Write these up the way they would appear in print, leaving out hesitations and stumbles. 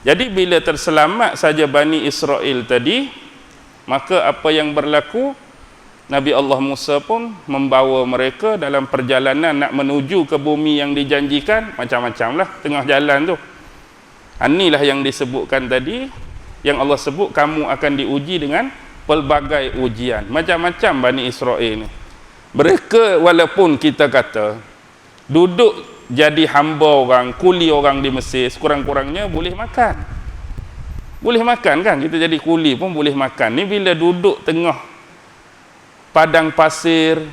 Jadi bila terselamat saja Bani Israel tadi, maka apa yang berlaku, Nabi Allah Musa pun membawa mereka dalam perjalanan nak menuju ke bumi yang dijanjikan, macam-macam lah tengah jalan tu. Inilah yang disebutkan tadi, yang Allah sebut kamu akan diuji dengan pelbagai ujian. Macam-macam Bani Israel ni. Mereka walaupun kita kata duduk jadi hamba orang, kuli orang di Mesir, sekurang-kurangnya boleh makan. Boleh makan kan? Kita jadi kuli pun boleh makan. Ni bila duduk tengah padang pasir,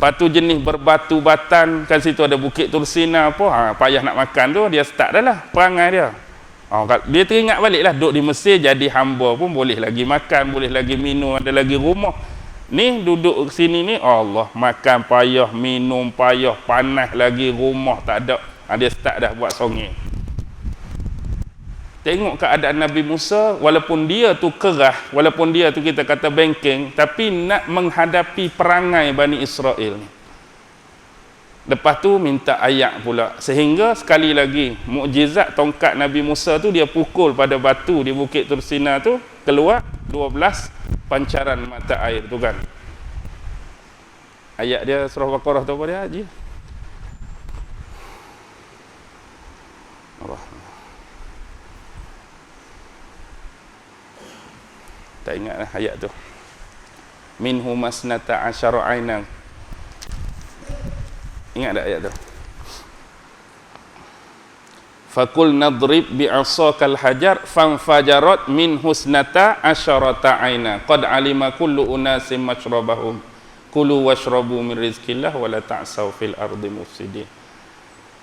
batu jenis berbatu batan, kan situ ada Bukit Tursina apa, payah nak makan tu, dia start dah lah perangai dia. Dia teringat balik lah, duduk di Mesir jadi hamba pun boleh lagi makan, boleh lagi minum, ada lagi rumah. Ni duduk sini ni, Allah, makan payah, minum payah, panas lagi, rumah tak ada. Dia start dah buat songeng. Tengok keadaan Nabi Musa, walaupun dia tu kerah, walaupun dia tu kita kata bengkeng, tapi nak menghadapi perangai Bani Israel ni. Lepas tu minta ayat pula. Sehingga sekali lagi, mukjizat tongkat Nabi Musa tu, dia pukul pada batu di Bukit Tursina tu, keluar 12 pancaran mata air tu kan. Ayat dia surah Baqarah tu apa dia, Haji? Allah. Tak ingat lah ayat tu. Minhu masnata asyara ainan. Ingat tak ayat tu? Fakul nadrib bi'asakal hajar fanfajarat min husnata asyarata aina qad alima kullu unasim mashrabahum kulu washrabu min rizqillah wala ta'saw fil ardi mufsidin.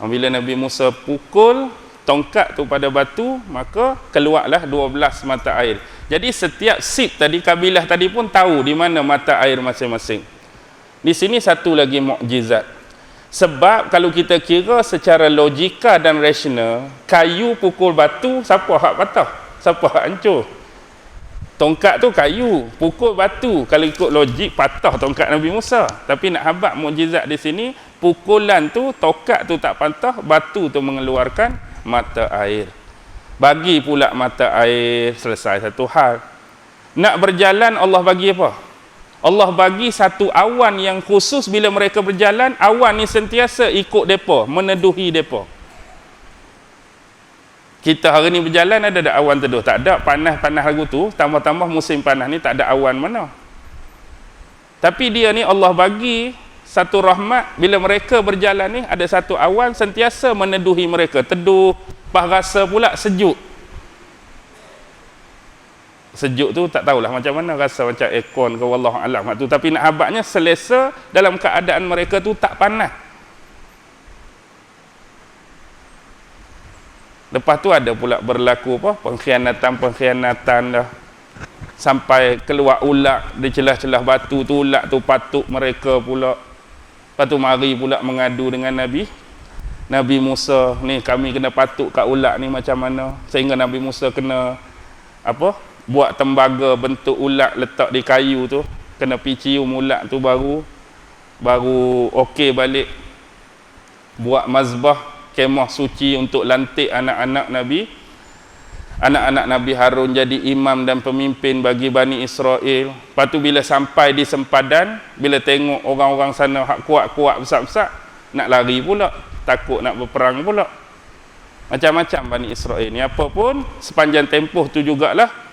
Bila Nabi Musa pukul tongkat tu pada batu, maka keluarlah 12 mata air. Jadi setiap sip tadi, kabilah tadi pun tahu di mana mata air masing-masing. Di sini satu lagi mukjizat. Sebab kalau kita kira secara logika dan rasional, kayu pukul batu, siapa hak patah? Siapa hak hancur? Tongkat tu kayu, pukul batu. Kalau ikut logik, patah tongkat Nabi Musa. Tapi nak habaq mukjizat di sini, pukulan tu, tongkat tu tak patah, batu tu mengeluarkan mata air. Bagi pula mata air, selesai satu hal. Nak berjalan, Allah bagi apa? Allah bagi satu awan yang khusus bila mereka berjalan, awan ni sentiasa ikut depa, meneduhi depa. Kita hari ni berjalan ada awan teduh? Tak ada, panas-panas lagu tu, tambah-tambah musim panas ni tak ada awan mana. Tapi dia ni Allah bagi satu rahmat, bila mereka berjalan ni ada satu awan sentiasa meneduhi mereka, teduh, pas rasa pula sejuk. Sejuk tu tak tahulah macam mana, rasa macam aircon ke wallahu alam tu, tapi nak habaqnya selesa dalam keadaan mereka tu tak panas. Lepas tu ada pula berlaku apa, pengkhianatan dah, sampai keluar ulat di celah-celah batu tu, ulat tu patuk mereka pula. Lepas tu mari pula mengadu dengan Nabi Musa, ni kami kena patuk kat ulat ni macam mana, sehingga Nabi Musa kena apa, buat tembaga bentuk ulat letak di kayu tu, kena pergi cium ulat tu baru okey balik. Buat mazbah, kemah suci untuk lantik anak-anak Nabi Harun jadi imam dan pemimpin bagi Bani Israel. Lepas tu bila sampai di sempadan, bila tengok orang-orang sana hak kuat-kuat besar-besar, nak lari pula, takut nak berperang pula. Macam-macam Bani Israel ni. Apa pun sepanjang tempoh tu jugalah,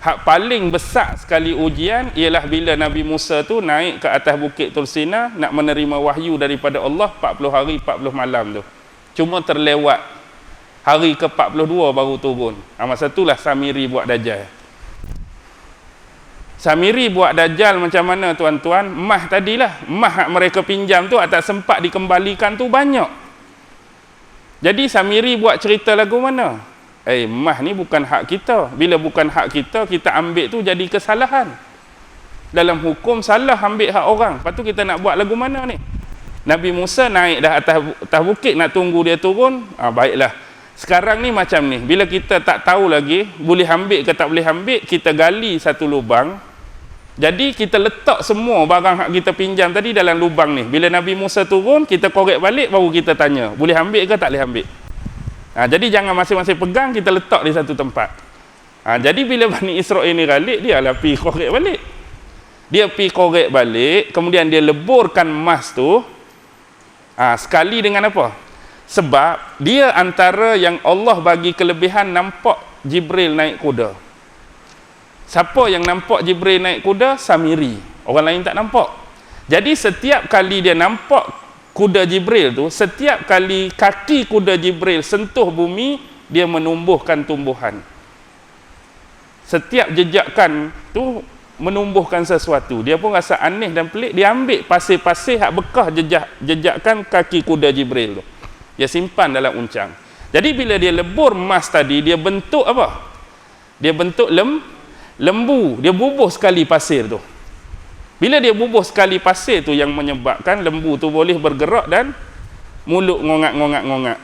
hak paling besar sekali ujian ialah bila Nabi Musa tu naik ke atas Bukit Tursina nak menerima wahyu daripada Allah 40 hari 40 malam tu. Cuma terlewat hari ke-42 baru turun. Masa itulah Samiri buat dajjal. Samiri buat dajjal macam mana tuan-tuan? Mah tadilah, mah hak mereka pinjam tu tak sempat dikembalikan tu banyak. Jadi Samiri buat cerita lagu mana? Mah ni bukan hak kita. Bila bukan hak kita, kita ambil tu jadi kesalahan. Dalam hukum salah ambil hak orang. Lepas tu kita nak buat lagu mana ni? Nabi Musa naik dah atas bukit, nak tunggu dia turun. Baiklah. Sekarang ni macam ni. Bila kita tak tahu lagi, boleh ambil ke tak boleh ambil, kita gali satu lubang. Jadi kita letak semua barang hak kita pinjam tadi dalam lubang ni. Bila Nabi Musa turun, kita korek balik, baru kita tanya, boleh ambil ke tak boleh ambil? Jadi jangan masing-masing pegang, kita letak di satu tempat. Jadi bila Bani Israel ni balik, dia lah pergi korek balik. Dia pergi korek balik, kemudian dia leburkan emas tu sekali dengan apa? Sebab dia antara yang Allah bagi kelebihan nampak Jibril naik kuda. Siapa yang nampak Jibril naik kuda? Samiri. Orang lain tak nampak. Jadi setiap kali dia nampak kuda Jibril tu, setiap kali kaki kuda Jibril sentuh bumi, dia menumbuhkan tumbuhan. Setiap jejakan tu menumbuhkan sesuatu. Dia pun rasa aneh dan pelik. Dia ambil pasir-pasir hak bekas jejakan kaki kuda Jibril tu. Dia simpan dalam uncang. Jadi bila dia lebur emas tadi, dia bentuk apa? Dia bentuk lembu. Dia bubuh sekali pasir tu. Bila dia bubuh sekali pasir tu yang menyebabkan lembu tu boleh bergerak dan mulut ngongak-ngongak.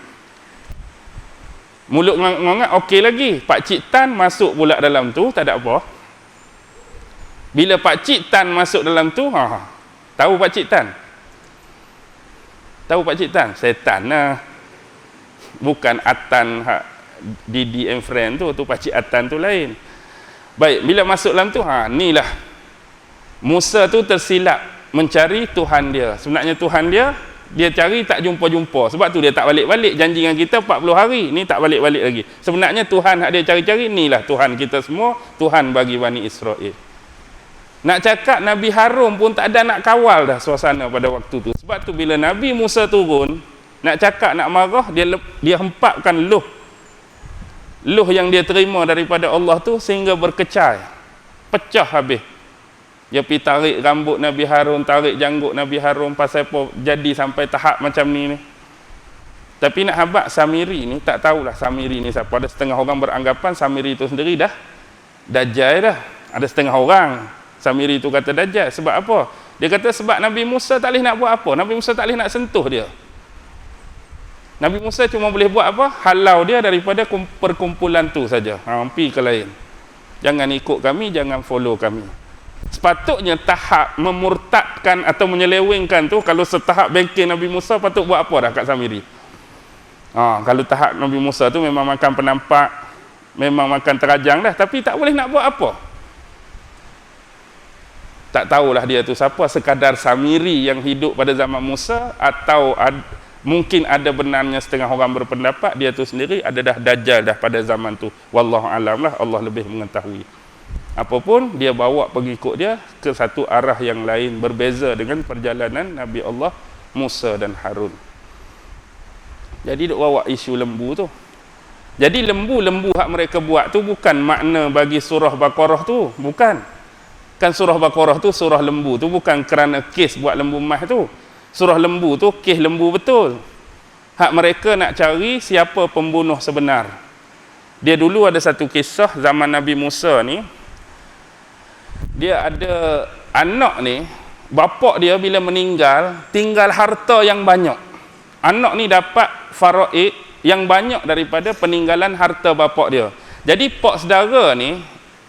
Mulut ngongak okey lagi. Pak Cik Tan masuk pula dalam tu, tak ada apa. Bila Pak Cik Tan masuk dalam tu, tahu Pak Cik Tan? Tahu Pak Cik Tan? Setan lah. Bukan Atan Didi and Friend tu Pak Cik Atan tu lain. Baik, bila masuk dalam tu, inilah. Musa tu tersilap mencari Tuhan dia. Sebenarnya Tuhan dia cari tak jumpa-jumpa. Sebab tu dia tak balik-balik. Janji dengan kita 40 hari. Ni tak balik-balik lagi. Sebenarnya Tuhan hak dia cari-cari, inilah Tuhan kita semua. Tuhan bagi Bani Israel. Nak cakap Nabi Harun pun tak ada nak kawal dah suasana pada waktu tu. Sebab tu bila Nabi Musa turun, nak cakap nak marah, dia hempapkan luh yang dia terima daripada Allah tu sehingga berkecai. Pecah habis. Dia pergi tarik rambut Nabi Harun, tarik janggut Nabi Harun, pasal apa jadi sampai tahap macam ni. Tapi nak habaq Samiri ni, tak tahulah Samiri ni siapa. Ada setengah orang beranggapan Samiri itu sendiri dah Dajjal dah. Ada setengah orang Samiri itu kata Dajjal. Sebab apa? Dia kata sebab Nabi Musa tak boleh nak buat apa. Nabi Musa tak boleh nak sentuh dia. Nabi Musa cuma boleh buat apa? Halau dia daripada perkumpulan tu saja. Pergi ke lain. Jangan ikut kami, jangan follow kami. Sepatutnya tahap memurtadkan atau menyelewengkan tu, kalau setahap bengkel Nabi Musa, patut buat apa dah kat Samiri? Kalau tahap Nabi Musa tu memang makan penampak, memang makan terajang dah, tapi tak boleh nak buat apa. Tak tahulah dia tu siapa, sekadar Samiri yang hidup pada zaman Musa, atau mungkin ada benarnya setengah orang berpendapat dia tu sendiri ada dah Dajjal dah pada zaman tu. Wallahu alam lah, Allah lebih mengetahui. Apapun, dia bawa pengikut dia ke satu arah yang lain, berbeza dengan perjalanan Nabi Allah Musa dan Harun. Jadi duk bawa isu lembu tu. Jadi lembu hak mereka buat tu bukan makna bagi surah Baqarah tu, bukan. Kan surah Baqarah tu surah lembu tu bukan kerana kes buat lembu emas tu. Surah lembu tu kes lembu betul. Hak mereka nak cari siapa pembunuh sebenar. Dia dulu ada satu kisah zaman Nabi Musa ni. Dia ada anak ni, bapak dia bila meninggal tinggal harta yang banyak. Anak ni dapat faraid yang banyak daripada peninggalan harta bapak dia. Jadi pak saudara ni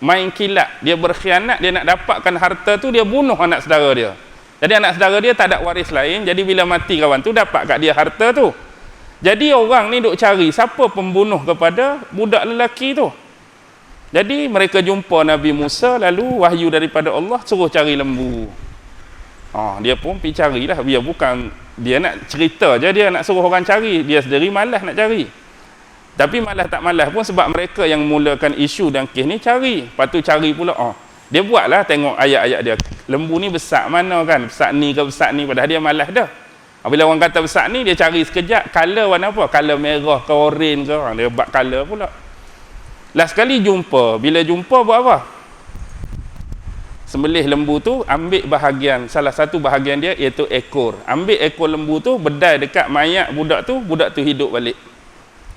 main kilat, dia berkhianat, dia nak dapatkan harta tu, dia bunuh anak saudara dia. Jadi anak saudara dia tak ada waris lain, jadi bila mati kawan tu dapat kat dia harta tu. Jadi orang ni duk cari siapa pembunuh kepada budak lelaki tu. Jadi mereka jumpa Nabi Musa, lalu wahyu daripada Allah suruh cari lembu. Dia pun pergi carilah. Dia bukan dia nak cerita je, dia nak suruh orang cari, dia sendiri malas nak cari. Tapi malas tak malas pun sebab mereka yang mulakan isu dan kes ni cari. Lepas tu cari pula, dia buatlah tengok ayat-ayat dia. Lembu ni besar mana kan? Besar ni ke besar ni? Padahal dia malas dah. Bila orang kata besar ni, dia cari sekejap. Color warna apa? Color merah ke orange ke? Dia buat color pula. Last kali jumpa. Bila jumpa buat apa? Sembelih lembu tu, ambil bahagian, salah satu bahagian dia iaitu ekor. Ambil ekor lembu tu, bedai dekat mayat budak tu hidup balik.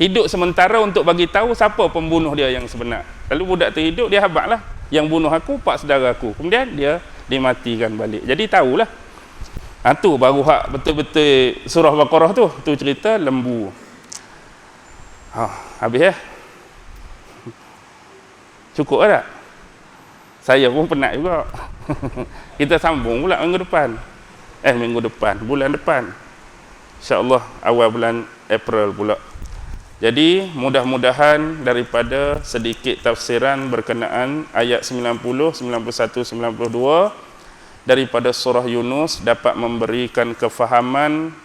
Hidup sementara untuk bagi tahu siapa pembunuh dia yang sebenar. Lalu budak tu hidup, dia habaqlah. Yang bunuh aku, pak saudara aku. Kemudian dia dimatikan balik. Jadi tahulah. Tu baru hak betul-betul surah Baqarah tu. Tu cerita lembu. Habis ya? Cukup tak? Saya pun penat juga. Kita sambung pula minggu depan. Bulan depan. InsyaAllah awal bulan April pula. Jadi mudah-mudahan daripada sedikit tafsiran berkenaan ayat 90, 91, 92 daripada surah Yunus dapat memberikan kefahaman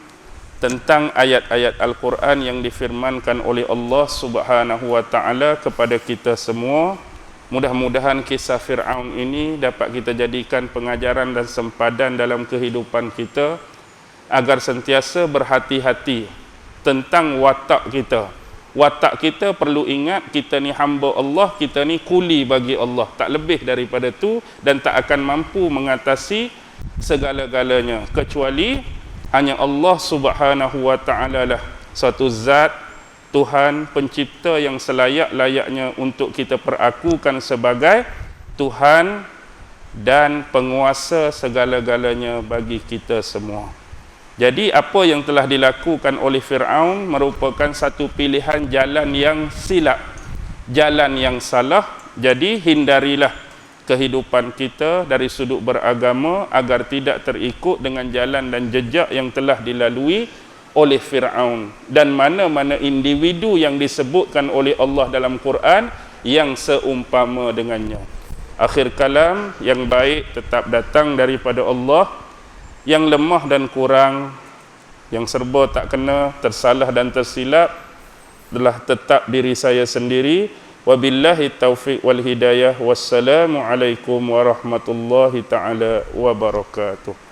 tentang ayat-ayat Al-Quran yang difirmankan oleh Allah Subhanahu wa taala kepada kita semua. Mudah-mudahan kisah Fir'aun ini dapat kita jadikan pengajaran dan sempadan dalam kehidupan kita agar sentiasa berhati-hati tentang watak kita. Watak kita perlu ingat, kita ni hamba Allah, kita ni kuli bagi Allah, tak lebih daripada tu, dan tak akan mampu mengatasi segala-galanya kecuali hanya Allah Subhanahu wa taala lah satu zat Tuhan pencipta yang selayak-layaknya untuk kita perakukan sebagai Tuhan dan penguasa segala-galanya bagi kita semua. Jadi apa yang telah dilakukan oleh Fir'aun merupakan satu pilihan jalan yang silap, jalan yang salah. Jadi hindarilah kehidupan kita dari sudut beragama agar tidak terikut dengan jalan dan jejak yang telah dilalui oleh Fir'aun dan mana-mana individu yang disebutkan oleh Allah dalam Quran yang seumpama dengannya. Akhir kalam, yang baik tetap datang daripada Allah, yang lemah dan kurang, yang serba tak kena, tersalah dan tersilap telah tetap diri saya sendiri. Wabillahi taufiq wal hidayah. Wassalamualaikum warahmatullahi taala wabarakatuh.